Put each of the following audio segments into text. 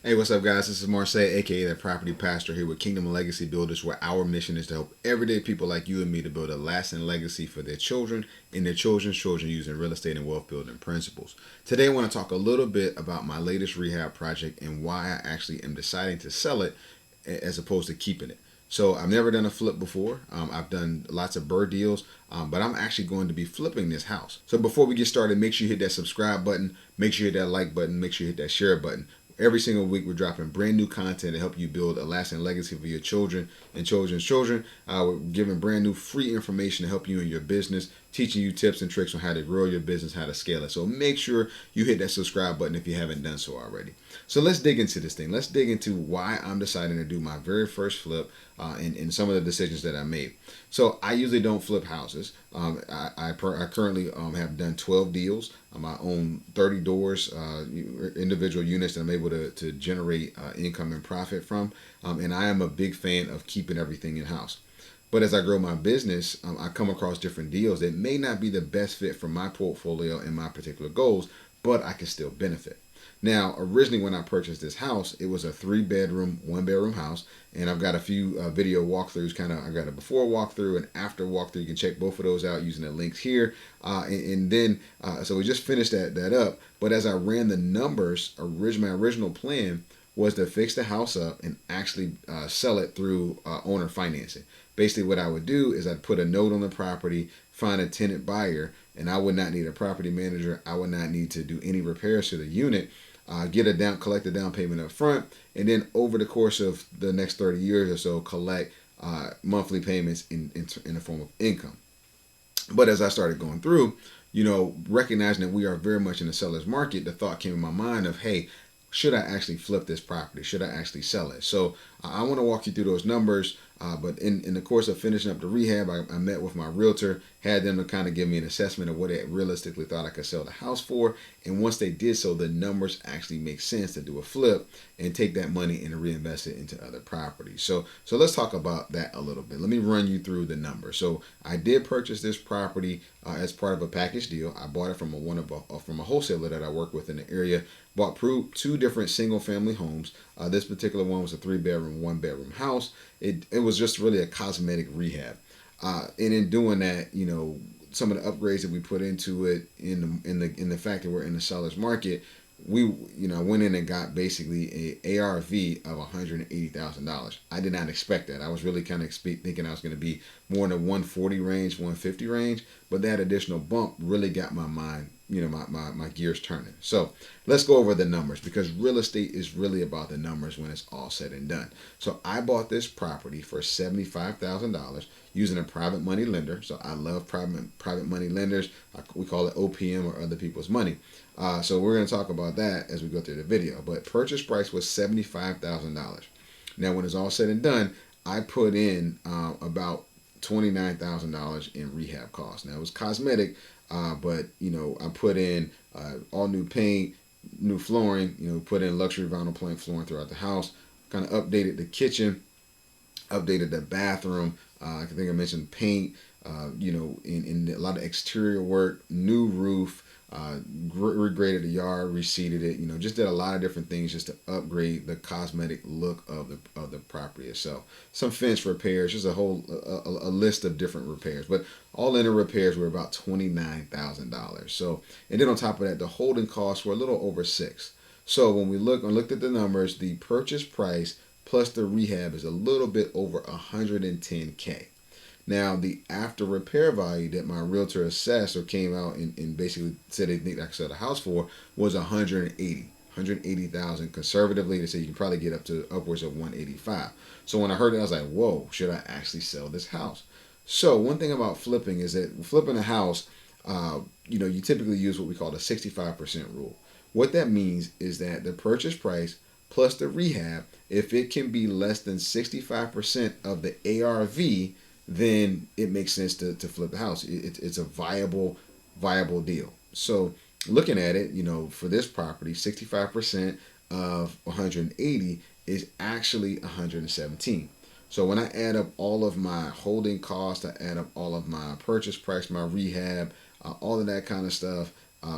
Hey, what's up, guys? This is Marseille, aka the Property Pastor, here with Kingdom Legacy Builders, where our mission is to help everyday people like you and me to build a lasting legacy for their children and their children's children using real estate and wealth building principles. Today, I want to talk a little bit about my latest rehab project and why I actually am deciding to sell it as opposed to keeping it. So I've never done a flip before. I've done lots of bird deals, but I'm actually going to be flipping this house. So before we get started, make sure you hit that subscribe button, make sure you hit that like button, make sure you hit that share button. Every single week, we're dropping brand new content to help you build a lasting legacy for your children and children's children. We're giving brand new free information to help you in your business, teaching you tips and tricks on how to grow your business, how to scale it. So make sure you hit that subscribe button if you haven't done so already. So let's dig into this thing. Let's dig into why I'm deciding to do my very first flip and some of the decisions that I made. So I usually don't flip houses. I currently have done 12 deals. I own 30 doors, individual units that I'm able to generate income and profit from. And I am a big fan of keeping everything in house. But as I grow my business, I come across different deals that may not be the best fit for my portfolio and my particular goals, but I can still benefit. Now, originally when I purchased this house, it was a 3-bedroom, 1-bedroom house, and I've got a few video walkthroughs. I've got a before walkthrough and after walkthrough. You can check both of those out using the links here. So we just finished that up. But as I ran the numbers, my original plan was to fix the house up and actually sell it through owner financing. Basically, what I would do is I'd put a note on the property, find a tenant buyer, and I would not need a property manager. I would not need to do any repairs to the unit. Collect a down payment up front, and then over the course of the next 30 years or so, collect monthly payments in the form of income. But as I started going through, recognizing that we are very much in the seller's market, the thought came in my mind of, hey, should I actually flip this property? Should I actually sell it? So I want to walk you through those numbers. But in the course of finishing up the rehab, I met with my realtor, had them to kind of give me an assessment of what they realistically thought I could sell the house for. And once they did so, the numbers actually make sense to do a flip and take that money and reinvest it into other properties. So let's talk about that a little bit. Let me run you through the numbers. So I did purchase this property as part of a package deal. I bought it from a wholesaler that I work with in the area. Bought two different single family homes. This particular one was a 3-bedroom, 1-bedroom house. It was just really a cosmetic rehab. And in doing that, some of the upgrades that we put into it in the fact that we're in the seller's market, I went in and got basically a ARV of $180,000. I did not expect that. I was really kind of thinking I was going to be more in the 140 range, 150 range, but that additional bump really got my mind, my gears turning. So let's go over the numbers, because real estate is really about the numbers when it's all said and done. So I bought this property for $75,000 using a private money lender. So I love private money lenders. We call it OPM, or other people's money. So we're going to talk about that as we go through the video. But purchase price was $75,000. Now, when it's all said and done, I put in about $29,000 in rehab costs. Now, it was cosmetic, but I put in all new paint, new flooring. Put in luxury vinyl plank flooring throughout the house. Kind of updated the kitchen, updated the bathroom. I think I mentioned paint. In a lot of exterior work, new roof. Regraded the yard, reseeded it, just did a lot of different things just to upgrade the cosmetic look of the property itself. Some fence repairs, just a list of different repairs, but all in the repairs were about $29,000. So, and then on top of that, the holding costs were a little over $6,000. So when we looked at the numbers, the purchase price plus the rehab is a little bit over $110K. Now, the after repair value that my realtor assessed or came out and basically said they think I could sell the house for was 180,000 conservatively. They say you can probably get up to upwards of 185. So when I heard that, I was like, whoa, should I actually sell this house? So one thing about flipping is that flipping a house, you typically use what we call the 65% rule. What that means is that the purchase price plus the rehab, if it can be less than 65% of the ARV, then it makes sense to flip the house. It's a viable deal. So looking at it, for this property, 65% of 180 is actually 117. So when I add up all of my holding costs, I add up all of my purchase price, my rehab, all of that kind of stuff,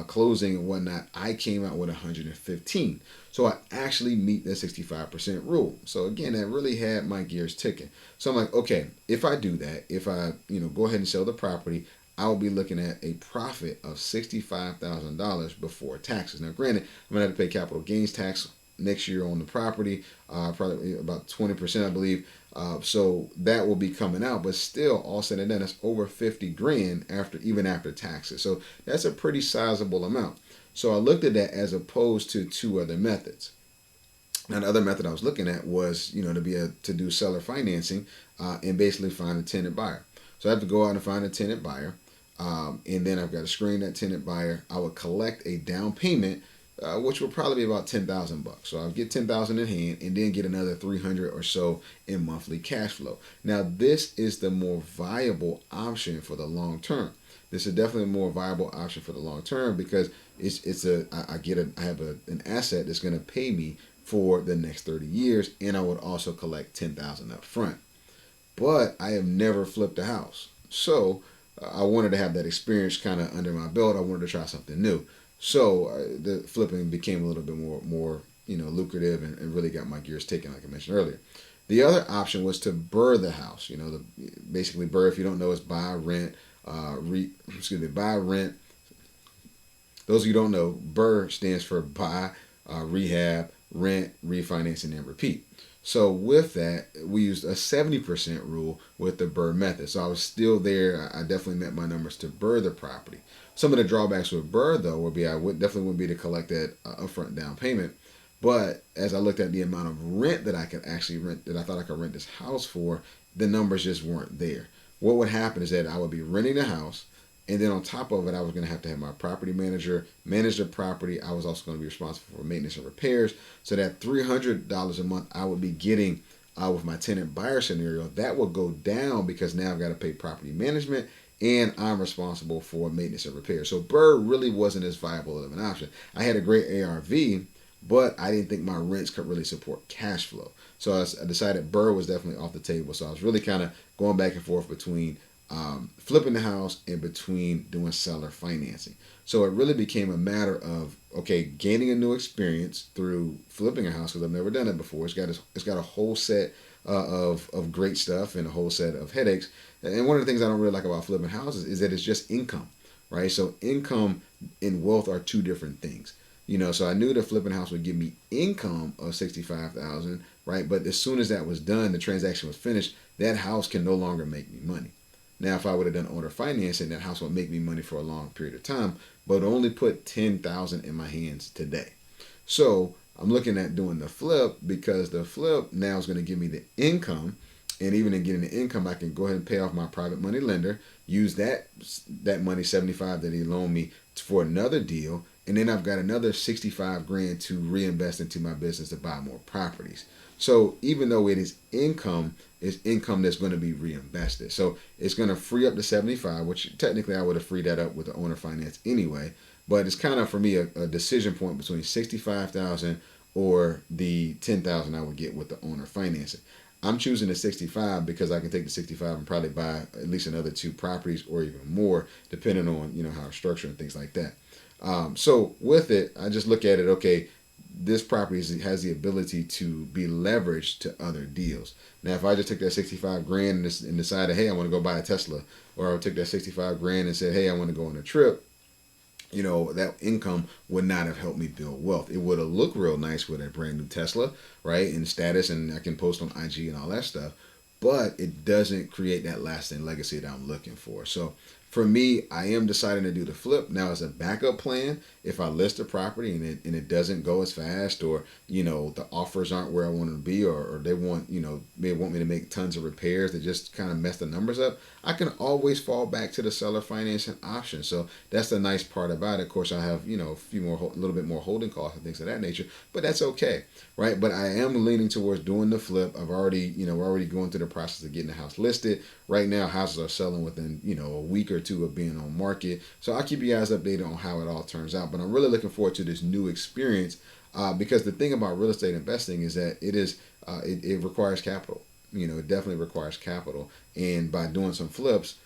closing and whatnot, I came out with 115. So I actually meet that 65% rule. So again, that really had my gears ticking. So I'm like, okay, if I do that, if I go ahead and sell the property, I will be looking at a profit of $65,000 before taxes. Now, granted, I'm gonna have to pay capital gains tax next year on the property, probably about 20%, I believe. So that will be coming out, but still, all said and done, that's over 50 grand even after taxes. So that's a pretty sizable amount. So I looked at that as opposed to two other methods. Now, the other method I was looking at was, to do seller financing and basically find a tenant buyer. So I have to go out and find a tenant buyer, and then I've got to screen that tenant buyer. I would collect a down payment, which would probably be about $10,000. So I'll get $10,000 in hand, and then get another 300 or so in monthly cash flow. Now, this is the more viable option for the long term. This is definitely a more viable option for the long term because I have an asset that's going to pay me for the next 30 years, and I would also collect $10,000 up front. But I have never flipped a house, so I wanted to have that experience kind of under my belt. I wanted to try something new, so the flipping became a little bit more lucrative, and really got my gears ticking, like I mentioned earlier. The other option was to burr the house. Basically burr, if you don't know, is buy, rent, buy, rent. Those of you who don't know, BRRRR stands for buy, rehab, rent, refinancing, and repeat. So with that, we used a 70% rule with the BRRRR method. So I was still there. I definitely met my numbers to BRRRR the property. Some of the drawbacks with BRRRR, though, would be definitely wouldn't be to collect that upfront down payment. But as I looked at the amount of rent that I could actually rent, that I thought I could rent this house for, the numbers just weren't there. What would happen is that I would be renting the house, and then on top of it, I was going to have my property manager manage the property. I was also going to be responsible for maintenance and repairs. So that $300 a month I would be getting with my tenant buyer scenario, that will go down because now I've got to pay property management and I'm responsible for maintenance and repair. So BRRRR really wasn't as viable of an option. I had a great ARV, but I didn't think my rents could really support cash flow. So I decided BRRRR was definitely off the table. So I was really kind of going back and forth between flipping the house and between doing seller financing. So it really became a matter of, okay, gaining a new experience through flipping a house because I've never done it before. It's got a whole set of great stuff and a whole set of headaches. And one of the things I don't really like about flipping houses is that it's just income, right? So income and wealth are two different things. So I knew the flipping house would give me income of $65,000, right? But as soon as that was done, the transaction was finished, that house can no longer make me money. Now, if I would have done owner financing, that house would make me money for a long period of time, but only put $10,000 in my hands today. So I'm looking at doing the flip because the flip now is going to give me the income, and even in getting the income, I can go ahead and pay off my private money lender, use that money, 75 that he loaned me for another deal, and then I've got another 65 grand to reinvest into my business to buy more properties. So even though it is income, it's income that's going to be reinvested. So it's going to free up the 75, which technically I would have freed that up with the owner finance anyway. But it's kind of, for me, a decision point between 65,000 or the 10,000 I would get with the owner financing. I'm choosing the 65 because I can take the 65 and probably buy at least another 2 properties or even more, depending on how it's structured and things like that. So with it, I just look at it, okay, this property has the ability to be leveraged to other deals. Now, if I just took that 65 grand and decided, hey, I want to go buy a Tesla, or I took that 65 grand and said, hey, I want to go on a trip, that income would not have helped me build wealth. It would have looked real nice with a brand new Tesla, right, and status, and I can post on IG and all that stuff, but it doesn't create that lasting legacy that I'm looking for. So for me, I am deciding to do the flip now as a backup plan. If I list a property and it doesn't go as fast, or the offers aren't where I want them to be, or they want they want me to make tons of repairs that just kind of mess the numbers up, I can always fall back to the seller financing option. So that's the nice part about it. Of course, I have a little bit more holding costs and things of that nature, but that's okay, right? But I am leaning towards doing the flip. We're already going through the process of getting the house listed. Right now, houses are selling within a week or two of being on market. So I'll keep you guys updated on how it all turns out. But I'm really looking forward to this new experience because the thing about real estate investing is that it requires capital. It definitely requires capital. And by doing some flips,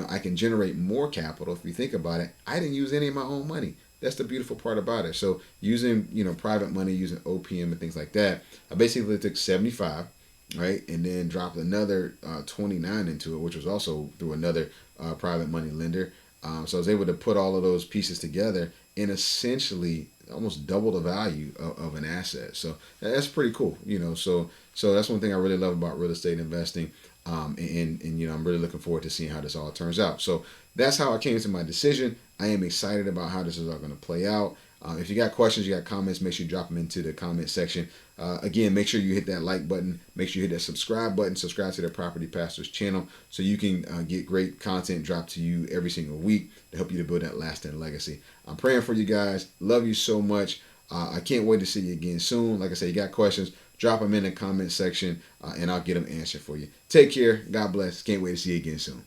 I can generate more capital. If you think about it, I didn't use any of my own money. That's the beautiful part about it. So using, private money, using OPM and things like that, I basically took 75, right, and then dropped another 29 into it, which was also through another private money lender. So I was able to put all of those pieces together and essentially almost double the value of an asset. So that's pretty cool, So that's one thing I really love about real estate investing. And I'm really looking forward to seeing how this all turns out. So that's how I came to my decision. I am excited about how this is all going to play out. If you got questions, you got comments, make sure you drop them into the comment section. Again, make sure you hit that like button. Make sure you hit that subscribe button. Subscribe to the Property Pastors channel so you can get great content dropped to you every single week to help you to build that lasting legacy. I'm praying for you guys. Love you so much. I can't wait to see you again soon. Like I said, you got questions, drop them in the comment section and I'll get them answered for you. Take care. God bless. Can't wait to see you again soon.